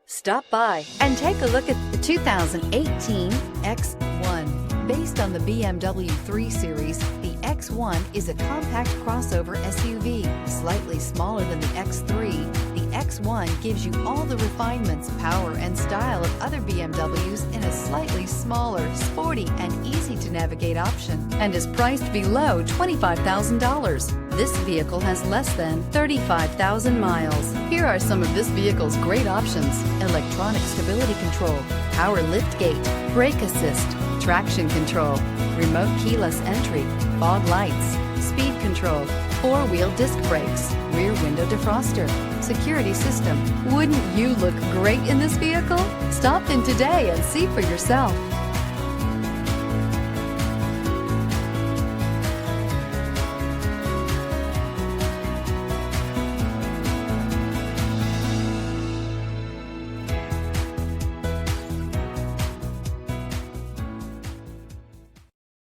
Stop by and take a look at the 2018 X1. Based on the BMW 3 Series, the X1 is a compact crossover SUV. Slightly smaller than the X3, the X1 gives you all the refinements, power, and style of other BMWs in a slightly smaller, sporty, and easy-to-navigate option, and is priced below $25,000. This vehicle has less than 35,000 miles. Here are some of this vehicle's great options: electronic stability control, power liftgate, brake assist, traction control, remote keyless entry, fog lights, speed control, four-wheel disc brakes, rear window defroster, security system. Wouldn't you look great in this vehicle? Stop in today and see for yourself.